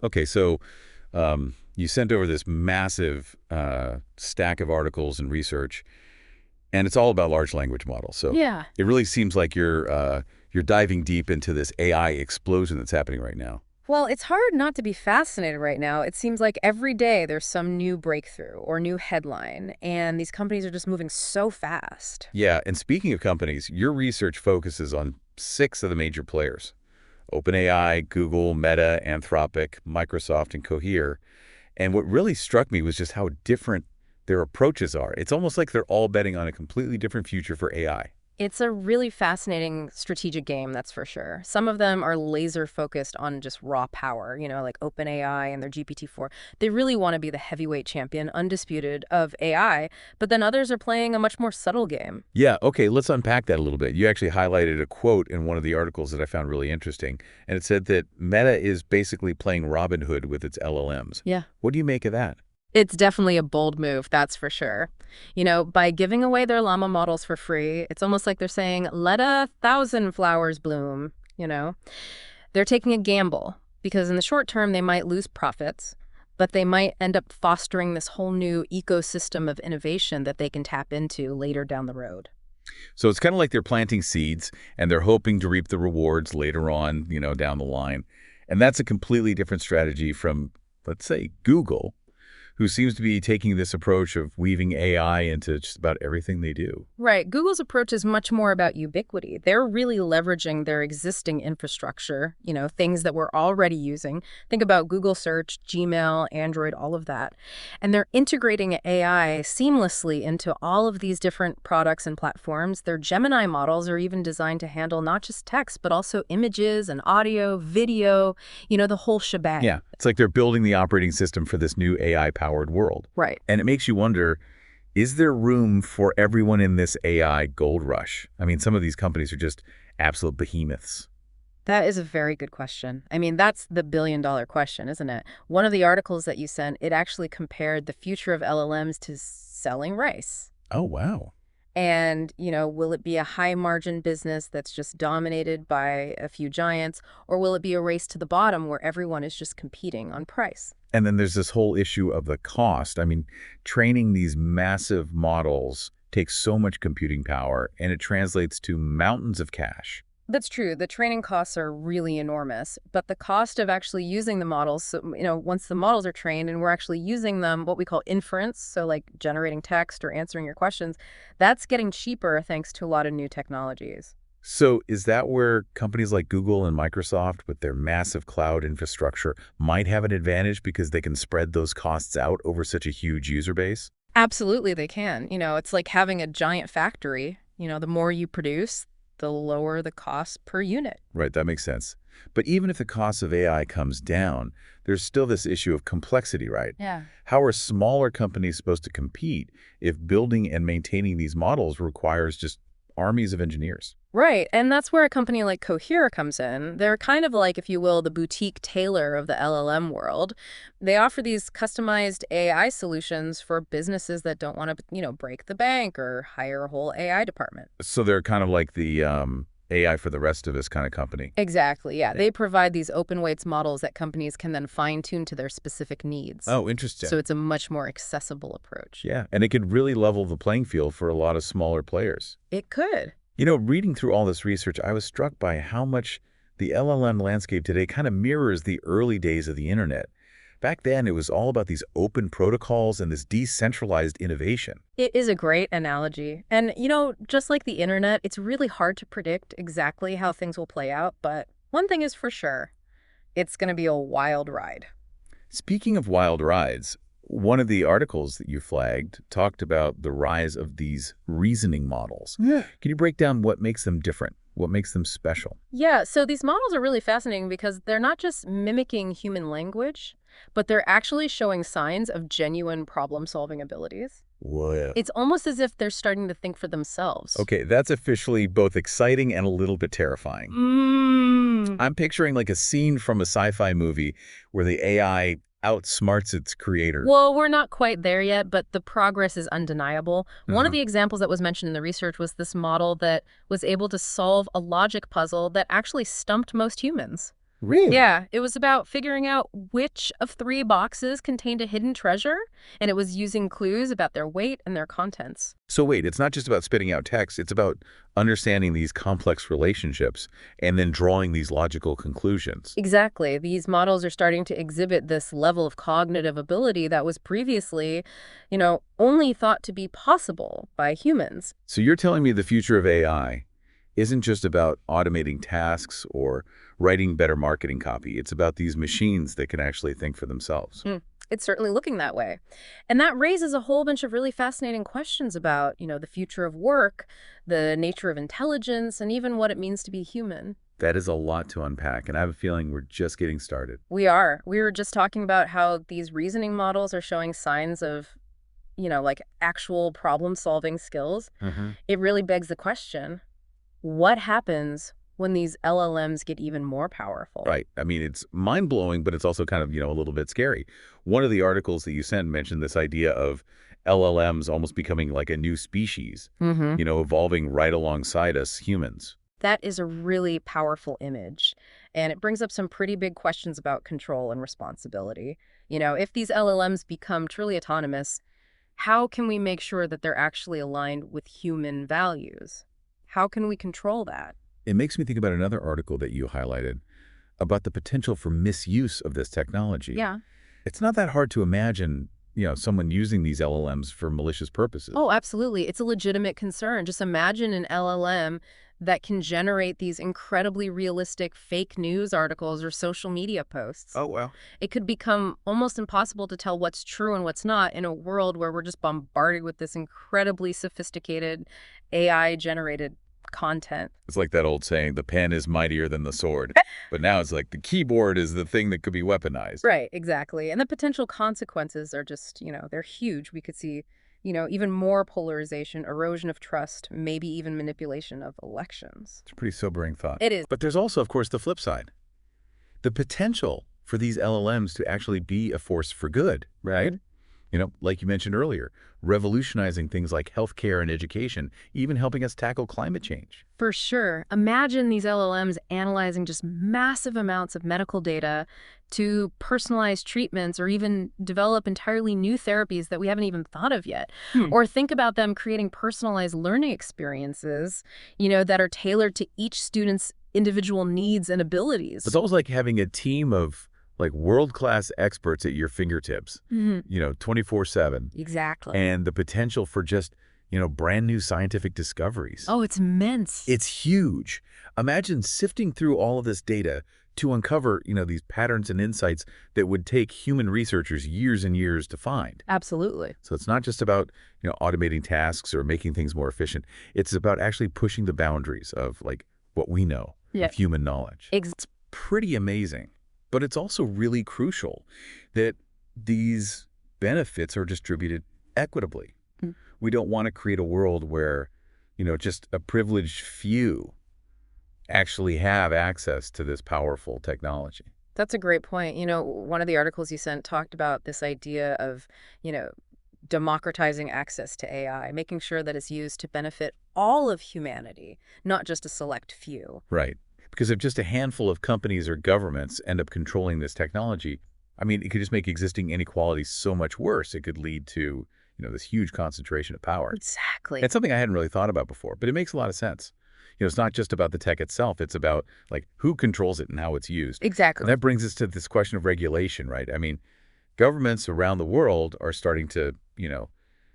Okay, so you sent over this massive stack of articles and research, and it's all about large language models. So Yeah. it really seems like you're diving deep into this AI explosion that's happening right now. Well, it's hard not to be fascinated right now. It seems like every day there's some new breakthrough or new headline, and these companies are just moving so fast. Yeah, and speaking of companies, your research focuses on six of the major players: OpenAI, Google, Meta, Anthropic, Microsoft, and Cohere. And what really struck me was just how different their approaches are. It's almost like they're all betting on a completely different future for AI. It's a really fascinating strategic game, that's for sure. Some of them are laser focused on just raw power, like OpenAI and their GPT-4. They really want to be the heavyweight champion, undisputed, of AI, but then others are playing a much more subtle game. Yeah, okay, let's unpack that a little bit. You actually highlighted a quote in one of the articles that I found really interesting, and it said that Meta is basically playing Robin Hood with its LLMs. Yeah. What do you make of that? It's definitely a bold move, that's for sure. By giving away their llama models for free, it's almost like they're saying, let 1,000 flowers bloom. They're taking a gamble because in the short term, they might lose profits, but they might end up fostering this whole new ecosystem of innovation that they can tap into later down the road. So it's kind of like they're planting seeds, and they're hoping to reap the rewards later on, down the line. And that's a completely different strategy from, let's say, Google, who seems to be taking this approach of weaving AI into just about everything they do. Right. Google's approach is much more about ubiquity. They're really leveraging their existing infrastructure, things that we're already using. Think about Google Search, Gmail, Android, all of that. And they're integrating AI seamlessly into all of these different products and platforms. Their Gemini models are even designed to handle not just text, but also images and audio, video, the whole shebang. Yeah, it's like they're building the operating system for this new AI-powered world. Right. And it makes you wonder, is there room for everyone in this AI gold rush? I mean, some of these companies are just absolute behemoths. That is a very good question. I mean, that's the billion-dollar question, isn't it? One of the articles that you sent, it actually compared the future of LLMs to selling rice. Oh, wow. And, will it be a high-margin business that's just dominated by a few giants, or will it be a race to the bottom where everyone is just competing on price? And then there's this whole issue of the cost. I mean, training these massive models takes so much computing power, and it translates to mountains of cash. That's true. The training costs are really enormous, but the cost of actually using the models, so, once the models are trained and we're actually using them, what we call inference, so like generating text or answering your questions, that's getting cheaper thanks to a lot of new technologies. So is that where companies like Google and Microsoft, with their massive cloud infrastructure, might have an advantage because they can spread those costs out over such a huge user base? Absolutely, they can. It's like having a giant factory. The more you produce, the lower the cost per unit. Right, that makes sense. But even if the cost of AI comes down, there's still this issue of complexity, right? Yeah. How are smaller companies supposed to compete if building and maintaining these models requires just armies of engineers? Right, and that's where a company like Cohere comes in. They're kind of like, if you will, the boutique tailor of the LLM world. They offer these customized AI solutions for businesses that don't want to, break the bank or hire a whole AI department. So they're kind of like the AI for the rest of us kind of company. Exactly, yeah. Yeah. They provide these open weights models that companies can then fine-tune to their specific needs. Oh, interesting. So it's a much more accessible approach. Yeah, and it could really level the playing field for a lot of smaller players. It could. Reading through all this research, I was struck by how much the LLM landscape today kind of mirrors the early days of the internet. Back then, it was all about these open protocols and this decentralized innovation. It is a great analogy. And, just like the internet, it's really hard to predict exactly how things will play out. But one thing is for sure, it's going to be a wild ride. Speaking of wild rides, one of the articles that you flagged talked about the rise of these reasoning models. Yeah. Can you break down what makes them different? What makes them special? Yeah, so these models are really fascinating because they're not just mimicking human language, but they're actually showing signs of genuine problem-solving abilities. Whoa. It's almost as if they're starting to think for themselves. Okay, that's officially both exciting and a little bit terrifying. I'm picturing like a scene from a sci-fi movie where the AI outsmarts its creator. Well, we're not quite there yet, but the progress is undeniable. One of the examples that was mentioned in the research was this model that was able to solve a logic puzzle that actually stumped most humans. Really? Yeah, it was about figuring out which of three boxes contained a hidden treasure, and it was using clues about their weight and their contents. So wait, it's not just about spitting out text, it's about understanding these complex relationships and then drawing these logical conclusions. Exactly. These models are starting to exhibit this level of cognitive ability that was previously, only thought to be possible by humans. So you're telling me the future of AI isn't just about automating tasks or writing better marketing copy. It's about these machines that can actually think for themselves. Hmm. It's certainly looking that way. And that raises a whole bunch of really fascinating questions about, the future of work, the nature of intelligence, and even what it means to be human. That is a lot to unpack, and I have a feeling we're just getting started. We are. We were just talking about how these reasoning models are showing signs of, like actual problem-solving skills. Hmm. It really begs the question, what happens when these LLMs get even more powerful? Right. I mean, it's mind-blowing, but it's also kind of, a little bit scary. One of the articles that you sent mentioned this idea of LLMs almost becoming like a new species, Mm-hmm. evolving right alongside us humans. That is a really powerful image, and it brings up some pretty big questions about control and responsibility. If these LLMs become truly autonomous, how can we make sure that they're actually aligned with human values? How can we control that? It makes me think about another article that you highlighted about the potential for misuse of this technology. Yeah. It's not that hard to imagine, someone using these LLMs for malicious purposes. Oh, absolutely. It's a legitimate concern. Just imagine an LLM that can generate these incredibly realistic fake news articles or social media posts. Oh, well. It could become almost impossible to tell what's true and what's not in a world where we're just bombarded with this incredibly sophisticated AI-generated content. It's like that old saying, the pen is mightier than the sword. But now it's like the keyboard is the thing that could be weaponized. Right, exactly. And the potential consequences are just, they're huge. We could see, even more polarization, erosion of trust, maybe even manipulation of elections. It's a pretty sobering thought. It is. But there's also, of course, the flip side. The potential for these LLMs to actually be a force for good, right? Like you mentioned earlier, revolutionizing things like healthcare and education, even helping us tackle climate change. For sure. Imagine these LLMs analyzing just massive amounts of medical data to personalize treatments or even develop entirely new therapies that we haven't even thought of yet. Or think about them creating personalized learning experiences, that are tailored to each student's individual needs and abilities. It's almost like having a team of like world-class experts at your fingertips, 24/7. Exactly. And the potential for just, brand new scientific discoveries. Oh, it's immense. It's huge. Imagine sifting through all of this data to uncover, these patterns and insights that would take human researchers years and years to find. Absolutely. So it's not just about, automating tasks or making things more efficient. It's about actually pushing the boundaries of like what we know of human knowledge. It's pretty amazing. But it's also really crucial that these benefits are distributed equitably. Mm. We don't want to create a world where, just a privileged few actually have access to this powerful technology. That's a great point. One of the articles you sent talked about this idea of, democratizing access to AI, making sure that it's used to benefit all of humanity, not just a select few. Right. Because if just a handful of companies or governments end up controlling this technology, I mean, it could just make existing inequalities so much worse. It could lead to, this huge concentration of power. Exactly. It's something I hadn't really thought about before, but it makes a lot of sense. It's not just about the tech itself. It's about, like, who controls it and how it's used. Exactly. And that brings us to this question of regulation, right? I mean, governments around the world are starting to,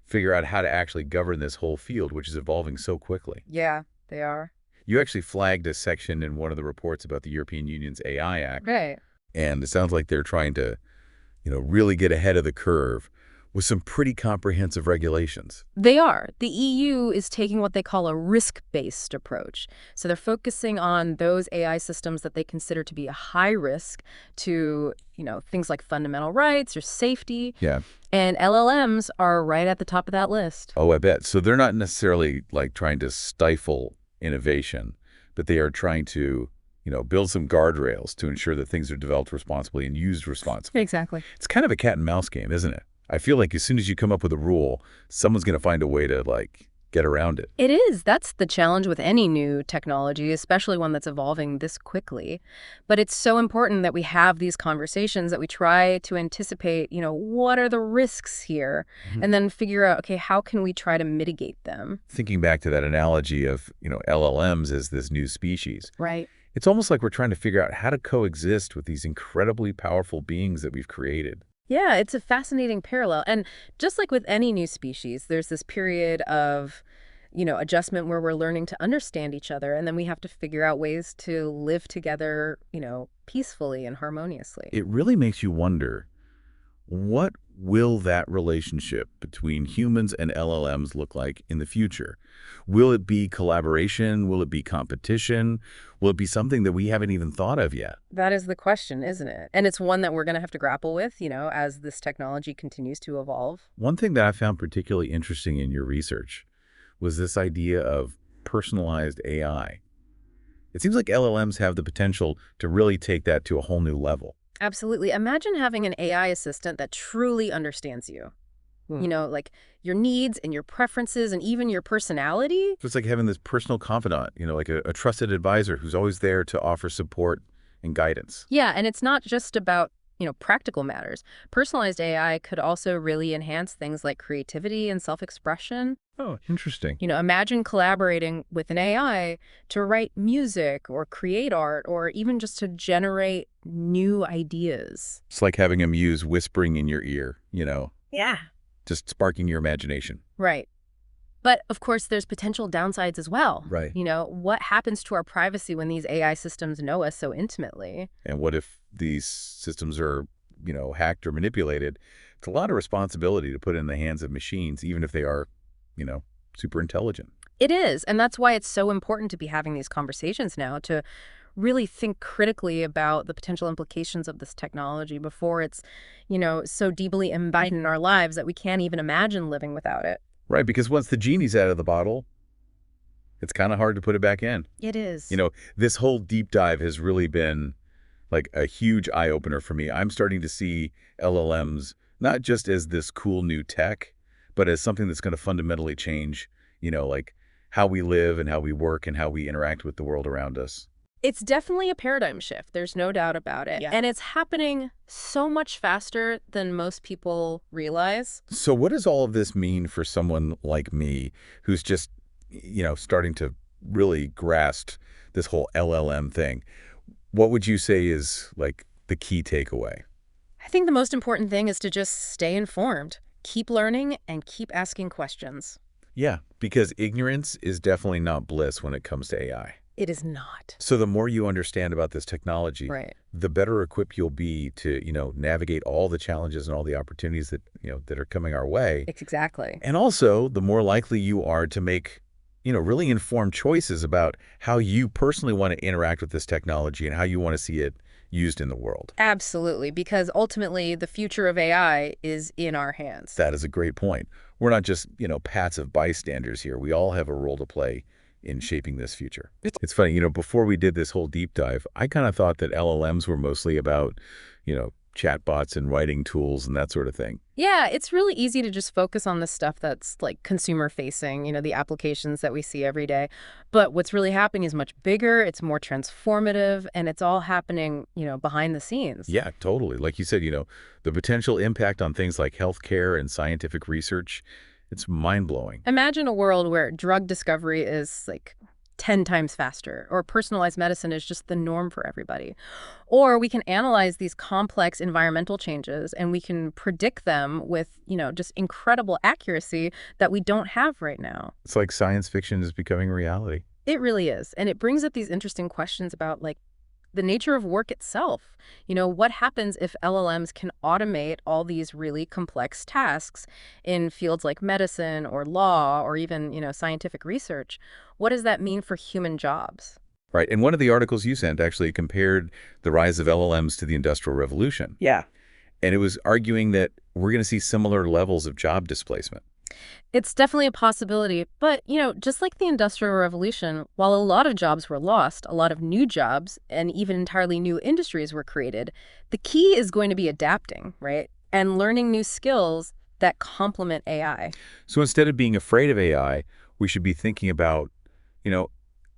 figure out how to actually govern this whole field, which is evolving so quickly. Yeah, they are. You actually flagged a section in one of the reports about the European Union's AI Act. Right. And it sounds like they're trying to, really get ahead of the curve with some pretty comprehensive regulations. They are. The EU is taking what they call a risk-based approach. So they're focusing on those AI systems that they consider to be a high risk to, things like fundamental rights or safety. Yeah. And LLMs are right at the top of that list. Oh, I bet. So they're not necessarily like trying to stifle innovation, but they are trying to, build some guardrails to ensure that things are developed responsibly and used responsibly. Exactly. It's kind of a cat and mouse game, isn't it? I feel like as soon as you come up with a rule, someone's going to find a way to, like, get around it. It is. That's the challenge with any new technology, especially one that's evolving this quickly. But it's so important that we have these conversations, that we try to anticipate, what are the risks here? Mhm. And then figure out, okay, how can we try to mitigate them? Thinking back to that analogy of, LLMs as this new species, Right. it's almost like we're trying to figure out how to coexist with these incredibly powerful beings that we've created. Yeah, it's a fascinating parallel. And just like with any new species, there's this period of, adjustment where we're learning to understand each other, and then we have to figure out ways to live together, peacefully and harmoniously. It really makes you wonder, what will that relationship between humans and LLMs look like in the future? Will it be collaboration? Will it be competition? Will it be something that we haven't even thought of yet? That is the question, isn't it? And it's one that we're going to have to grapple with, as this technology continues to evolve. One thing that I found particularly interesting in your research was this idea of personalized AI. It seems like LLMs have the potential to really take that to a whole new level. Absolutely. Imagine having an AI assistant that truly understands you. Like your needs and your preferences and even your personality. So it's like having this personal confidant, like a trusted advisor who's always there to offer support and guidance. Yeah, and it's not just about, practical matters. Personalized AI could also really enhance things like creativity and self-expression. Oh, interesting. Imagine collaborating with an AI to write music or create art or even just to generate new ideas. It's like having a muse whispering in your ear, Yeah. just sparking your imagination. Right. But of course, there's potential downsides as well. Right. What happens to our privacy when these AI systems know us so intimately? And what if these systems are, hacked or manipulated? It's a lot of responsibility to put in the hands of machines, even if they are, super intelligent. It is. And that's why it's so important to be having these conversations now, to really think critically about the potential implications of this technology before it's, so deeply embodied in our lives that we can't even imagine living without it. Right, because once the genie's out of the bottle, it's kind of hard to put it back in. It is. This whole deep dive has really been like a huge eye-opener for me. I'm starting to see LLMs not just as this cool new tech, but as something that's going to fundamentally change, like how we live and how we work and how we interact with the world around us. It's definitely a paradigm shift. There's no doubt about it. Yeah. And it's happening so much faster than most people realize. So what does all of this mean for someone like me who's just, starting to really grasp this whole LLM thing? What would you say is like the key takeaway? I think the most important thing is to just stay informed, keep learning, and keep asking questions. Yeah, because ignorance is definitely not bliss when it comes to AI. It is not. So the more you understand about this technology, Right. the better equipped you'll be to, navigate all the challenges and all the opportunities that, that are coming our way. Exactly. And also, the more likely you are to make, really informed choices about how you personally want to interact with this technology and how you want to see it used in the world. Absolutely, because ultimately the future of AI is in our hands. That is a great point. We're not just, passive bystanders here. We all have a role to play in shaping this future. It's funny, before we did this whole deep dive, I kind of thought that LLMs were mostly about, chatbots and writing tools and that sort of thing. Yeah, it's really easy to just focus on the stuff that's like consumer facing, the applications that we see every day. But what's really happening is much bigger, it's more transformative, and it's all happening, behind the scenes. Yeah, totally. Like you said, the potential impact on things like healthcare and scientific research, it's mind-blowing. Imagine a world where drug discovery is like 10 times faster, or personalized medicine is just the norm for everybody. Or we can analyze these complex environmental changes and we can predict them with, just incredible accuracy that we don't have right now. It's like science fiction is becoming reality. It really is. And it brings up these interesting questions about like the nature of work itself. What happens if LLMs can automate all these really complex tasks in fields like medicine or law or even, scientific research? What does that mean for human jobs? Right. And one of the articles you sent actually compared the rise of LLMs to the Industrial Revolution. Yeah. And it was arguing that we're going to see similar levels of job displacement. It's definitely a possibility, but, just like the Industrial Revolution, while a lot of jobs were lost, a lot of new jobs and even entirely new industries were created, the key is going to be adapting, right? And learning new skills that complement AI. So instead of being afraid of AI, we should be thinking about, you know,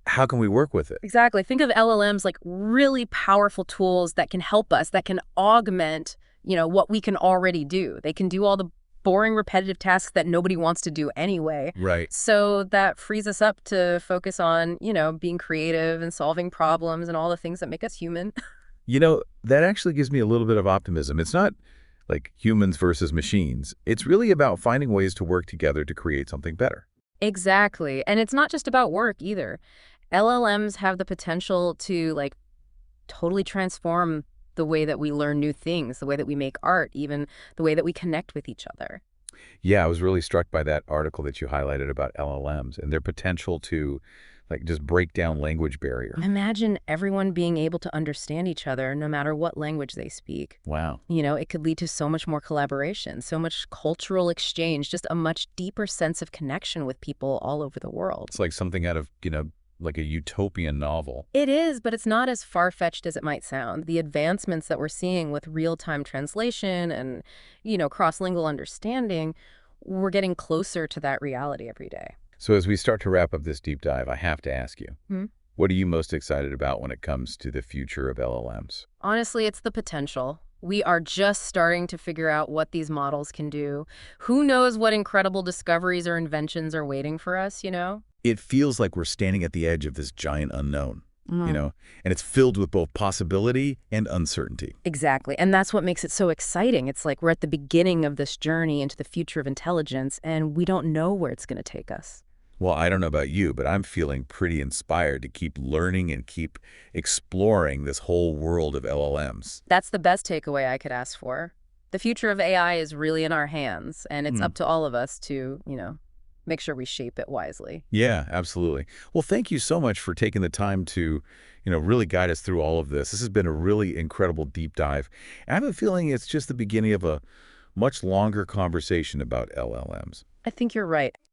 how can we work with it? Exactly. Think of LLMs like really powerful tools that can help us, that can augment, what we can already do. They can do all the boring, repetitive tasks that nobody wants to do anyway. Right. So that frees us up to focus on, being creative and solving problems and all the things that make us human. That actually gives me a little bit of optimism. It's not like humans versus machines. It's really about finding ways to work together to create something better. Exactly. And it's not just about work either. LLMs have the potential to totally transform the way that we learn new things, the way that we make art, even the way that we connect with each other. Yeah, I was really struck by that article that you highlighted about LLMs and their potential to just break down language barrier. Imagine everyone being able to understand each other no matter what language they speak. Wow. It could lead to so much more collaboration, so much cultural exchange, just a much deeper sense of connection with people all over the world. It's like something out of, like a utopian novel. It is, but it's not as far-fetched as it might sound. The advancements that we're seeing with real-time translation and, cross-lingual understanding, we're getting closer to that reality every day. So as we start to wrap up this deep dive, I have to ask you, Hmm? what are you most excited about when it comes to the future of LLMs? Honestly, it's the potential. We are just starting to figure out what these models can do. Who knows what incredible discoveries or inventions are waiting for us? It feels like we're standing at the edge of this giant unknown, Mm. and it's filled with both possibility and uncertainty. Exactly. And that's what makes it so exciting. It's like we're at the beginning of this journey into the future of intelligence, and we don't know where it's going to take us. Well, I don't know about you, but I'm feeling pretty inspired to keep learning and keep exploring this whole world of LLMs. That's the best takeaway I could ask for. The future of AI is really in our hands, and it's Hmm. up to all of us to, make sure we shape it wisely. Yeah, absolutely. Well, thank you so much for taking the time to, really guide us through all of this. This has been a really incredible deep dive. I have a feeling it's just the beginning of a much longer conversation about LLMs. I think you're right.